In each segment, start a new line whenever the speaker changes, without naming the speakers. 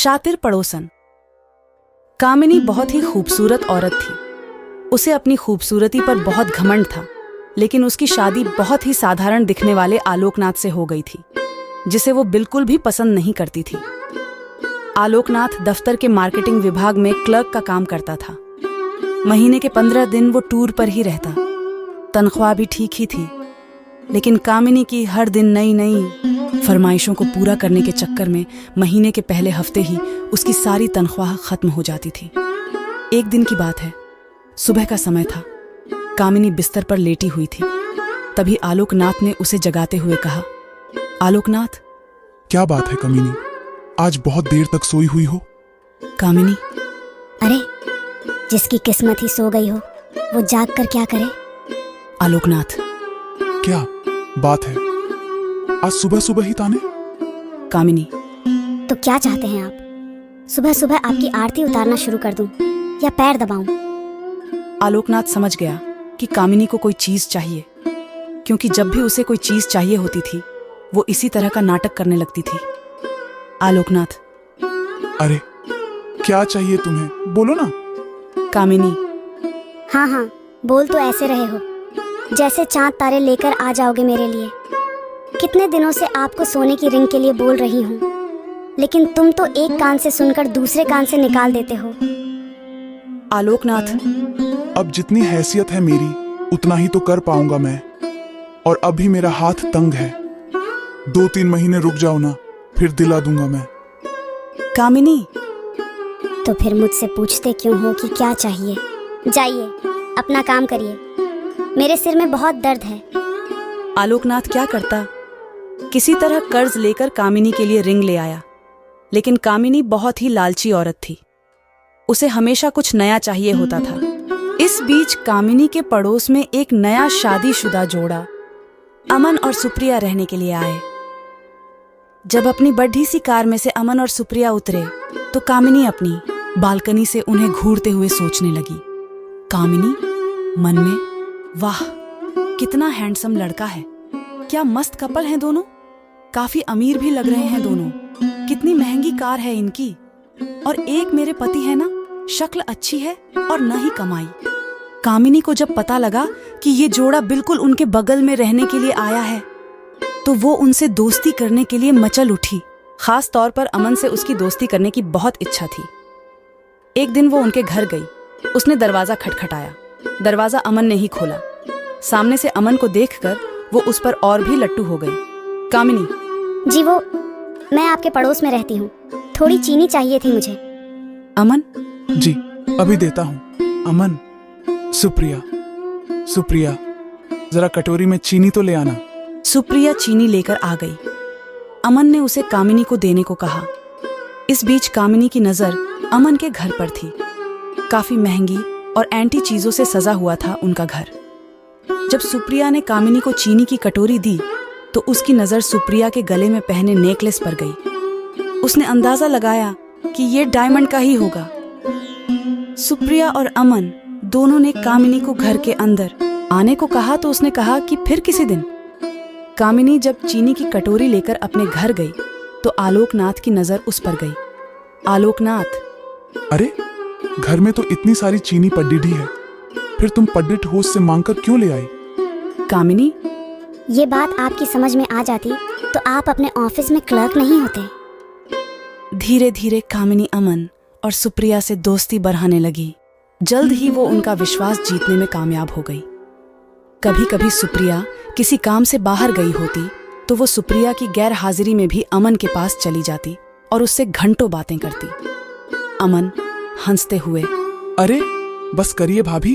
शातिर पड़ोसन। कामिनी बहुत ही खूबसूरत औरत थी। उसे अपनी खूबसूरती पर बहुत घमंड था, लेकिन उसकी शादी बहुत ही साधारण दिखने वाले आलोकनाथ से हो गई थी, जिसे वो बिल्कुल भी पसंद नहीं करती थी। आलोकनाथ दफ्तर के मार्केटिंग विभाग में क्लर्क का काम करता था। महीने के 15 दिन वो टूर पर ही रहता। तनख्वाह भी ठीक ही थी, लेकिन कामिनी की हर दिन नई नई फरमाइशों को पूरा करने के चक्कर में महीने के पहले हफ्ते ही उसकी सारी तनख्वाह खत्म हो जाती थी। एक दिन की बात है, सुबह का समय था। कामिनी बिस्तर पर लेटी हुई थी। तभी आलोकनाथ ने उसे जगाते हुए कहा, आलोकनाथ।
क्या बात है कामिनी, आज बहुत देर तक सोई हुई हो?
कामिनी,
अरे जिसकी किस्मत ही सो गई हो वो जाग कर क्या करे।
आलोकनाथ।
क्या बात है, आज सुबह सुबह ही ताने?
कामिनी,
तो क्या चाहते हैं आप? सुबह सुबह आपकी आरती उतारना शुरू कर दूं या पैर दबाऊं?
आलोकनाथ समझ गया कि कामिनी को कोई चीज चाहिए, क्योंकि जब भी उसे कोई चीज चाहिए होती थी वो इसी तरह का नाटक करने लगती थी। आलोकनाथ।
अरे क्या चाहिए तुम्हें, बोलो ना।
कामिनी।
हाँ हाँ, बोल तो ऐसे रहे हो जैसे चांद तारे लेकर आ जाओगे मेरे लिए। कितने दिनों से आपको सोने की रिंग के लिए बोल रही हूँ, लेकिन तुम तो एक कान से सुनकर दूसरे कान से निकाल देते हो।
आलोकनाथ।
अब जितनी हैसियत है मेरी उतना ही तो कर पाऊंगा मैं, और अभी मेरा हाथ तंग है। 2-3 महीने रुक जाओ ना, फिर दिला दूंगा मैं।
कामिनी।
तो फिर मुझसे पूछते क्यों हो कि क्या चाहिए? जाइए अपना काम करिए, मेरे सिर में बहुत दर्द है।
आलोकनाथ क्या करता? किसी तरह कर्ज लेकर कामिनी के लिए रिंग ले आया, लेकिन कामिनी बहुत ही लालची औरत थी। उसे हमेशा कुछ नया चाहिए होता था। इस बीच कामिनी के पड़ोस में एक नया शादीशुदा जोड़ा अमन और सुप्रिया रहने के लिए आए। जब अपनी बड़ी सी कार में से अमन और सुप्रिया उतरे तो कामिनी अपनी बालकनी से उन्हें घूरते हुए सोचने लगी। कामिनी मन में, वाह कितना हैंडसम लड़का है, क्या मस्त कपल हैं दोनों, काफी अमीर भी लग रहे हैं दोनों, कितनी महंगी कार है इनकी, और एक मेरे पति है ना, शक्ल अच्छी है और न ही कमाई। कामिनी को जब पता लगा कि ये जोड़ा बिल्कुल उनके बगल में रहने के लिए आया है तो वो उनसे दोस्ती करने के लिए मचल उठी। खास तौर पर अमन से उसकी दोस्ती करने की बहुत इच्छा थी। एक दिन वो उनके घर गई। उसने दरवाजा खटखटाया। दरवाजा अमन ने ही खोला। सामने से अमन को देखकर वो उस पर और भी लट्टू हो गई। कामिनी।
जी वो, मैं आपके पड़ोस में रहती हूँ, थोड़ी चीनी चाहिए थी मुझे।
अमन।
जी अभी देता हूँ। अमन। सुप्रिया, सुप्रिया जरा कटोरी में चीनी तो ले आना।
सुप्रिया चीनी लेकर आ गई। अमन ने उसे कामिनी को देने को कहा। इस बीच कामिनी की नजर अमन के घर पर थी। काफी महंगी और एंटी चीजों से सजा हुआ था उनका घर। जब सुप्रिया ने कामिनी को चीनी की कटोरी दी तो उसकी नजर सुप्रिया के गले में पहने नेकलेस पर गई। उसने अंदाजा लगाया कि ये डायमंड का ही होगा। सुप्रिया और अमन दोनों ने कामिनी को घर के अंदर आने को कहा तो उसने कहा कि फिर किसी दिन। कामिनी जब चीनी की कटोरी लेकर अपने घर गई तो आलोकनाथ की नजर उस पर गई। आलोकनाथ।
अरे घर में तो इतनी सारी चीनी पड्डी है, फिर तुम पड्डी ठोस से मांगकर क्यों ले आई?
कामिनी।
ये बात आपकी समझ में आ जाती तो आप अपने ऑफिस में क्लर्क नहीं होते।
धीरे धीरे कामिनी अमन और सुप्रिया से दोस्ती बढ़ाने लगी। जल्द ही वो उनका विश्वास जीतने में कामयाब हो गई। कभी कभी सुप्रिया किसी काम से बाहर गई होती तो वो सुप्रिया की गैर हाजिरी में भी अमन के पास चली जाती और उससे घंटों बातें करती। अमन हंसते हुए,
अरे बस करिए भाभी,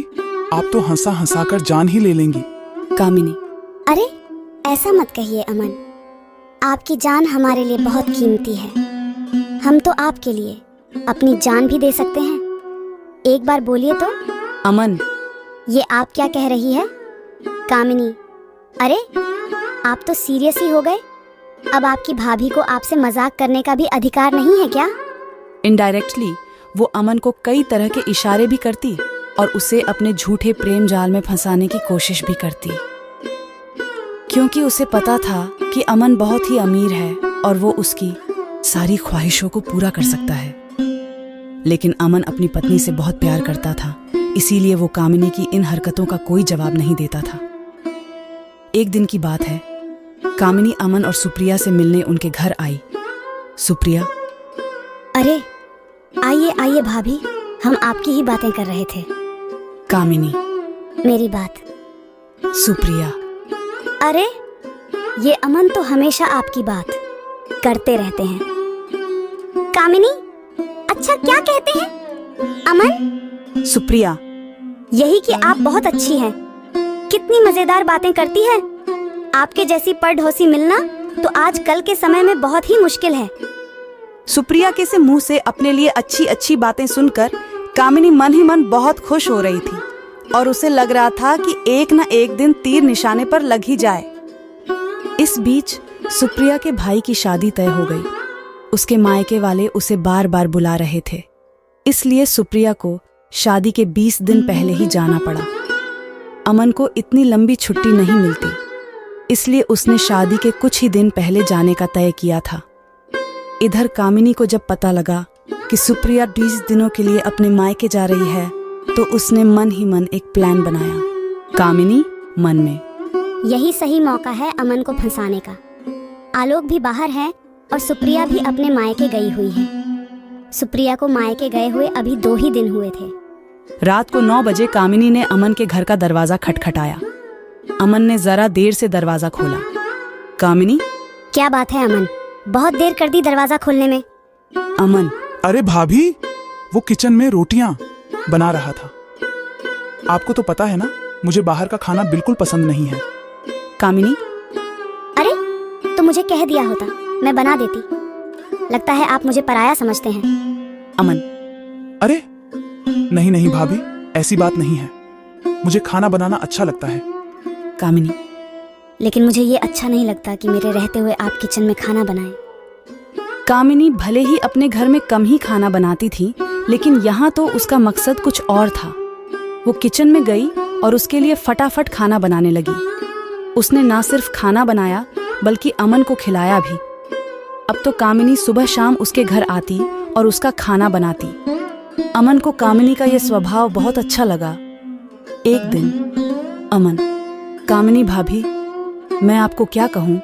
आप तो हंसा हंसा कर जान ही ले लेंगी।
कामिनी।
अरे ऐसा मत कहिए अमन, आपकी जान हमारे लिए बहुत कीमती है। हम तो आपके लिए अपनी जान भी दे सकते हैं। एक बार बोलिए तो।
अमन।
ये आप क्या कह रही है? कामिनी। अरे आप तो सीरियस ही हो गए। अब आपकी भाभी को आपसे मजाक करने का भी अधिकार नहीं है क्या?
इनडायरेक्टली वो अमन को कई तरह के इशारे भी करती और उसे अपने झूठे प्रेम जाल में फंसाने की कोशिश भी करती, क्योंकि उसे पता था कि अमन बहुत ही अमीर है और वो उसकी सारी ख्वाहिशों को पूरा कर सकता है। लेकिन अमन अपनी पत्नी से बहुत प्यार करता था, इसीलिए वो कामिनी की इन हरकतों का कोई जवाब नहीं देता था। एक दिन की बात है, कामिनी अमन और सुप्रिया से मिलने उनके घर आई। सुप्रिया,
अरे आइए आइए भाभी, हम आपकी ही बातें कर रहे थे।
कामिनी,
मेरी बात।
सुप्रिया,
अरे ये अमन तो हमेशा आपकी बात करते रहते हैं। कामिनी, अच्छा क्या कहते हैं अमन?
सुप्रिया,
यही कि आप बहुत अच्छी हैं। कितनी मजेदार बातें करती हैं। आपके जैसी पढ़ोसी मिलना तो आज कल के समय में बहुत ही मुश्किल है।
सुप्रिया के से मुंह से अपने लिए अच्छी अच्छी बातें सुनकर कामिनी मन ही मन बहुत खुश हो रही थी और उसे लग रहा था कि एक न एक दिन तीर निशाने पर लग ही जाए। इस बीच सुप्रिया के भाई की शादी तय हो गई। उसके मायके वाले उसे बार बार बुला रहे थे, इसलिए सुप्रिया को शादी के 20 दिन पहले ही जाना पड़ा। अमन को इतनी लंबी छुट्टी नहीं मिलती, इसलिए उसने शादी के कुछ ही दिन पहले जाने का तय किया था। इधर कामिनी को जब पता लगा कि सुप्रिया 20 दिनों के लिए अपने मायके जा रही है, तो उसने मन ही मन एक प्लान बनाया। कामिनी मन में,
यही सही मौका है अमन को फंसाने का। आलोक भी बाहर है और सुप्रिया भी अपने मायके गई हुई है। सुप्रिया को मायके गए हुए अभी 2 ही दिन हुए थे।
रात को 9 बजे कामिनी ने अमन के घर का दरवाजा खटखटाया। अमन ने जरा देर से दरवाजा खोला। कामिनी,
क्या बात है अमन, बहुत देर कर दी दरवाजा खोलने में।
अमन,
अरे भाभी, वो किचन में रोटियां बना रहा था। आपको तो पता है ना, मुझे बाहर का खाना बिल्कुल पसंद नहीं है।
कामिनी,
अरे तो मुझे कह दिया होता, मैं बना देती। लगता है आप मुझे पराया समझते हैं।
अमन,
अरे नहीं नहीं भाभी, ऐसी बात नहीं है। मुझे खाना बनाना अच्छा लगता है।
कामिनी,
लेकिन मुझे ये अच्छा नहीं लगता कि मेरे रहते हुए आप किचन में खाना बनाएं।
कामिनी भले ही अपने घर में कम ही खाना बनाती थी, लेकिन यहाँ तो उसका मकसद कुछ और था। वो किचन में गई और उसके लिए फटाफट खाना बनाने लगी। उसने ना सिर्फ खाना बनाया बल्कि अमन को खिलाया भी। अब तो कामिनी सुबह शाम उसके घर आती और उसका खाना बनाती। अमन को कामिनी का यह स्वभाव बहुत अच्छा लगा। एक दिन, अमन, कामिनी भाभी, मैं आपको क्या कहूँ,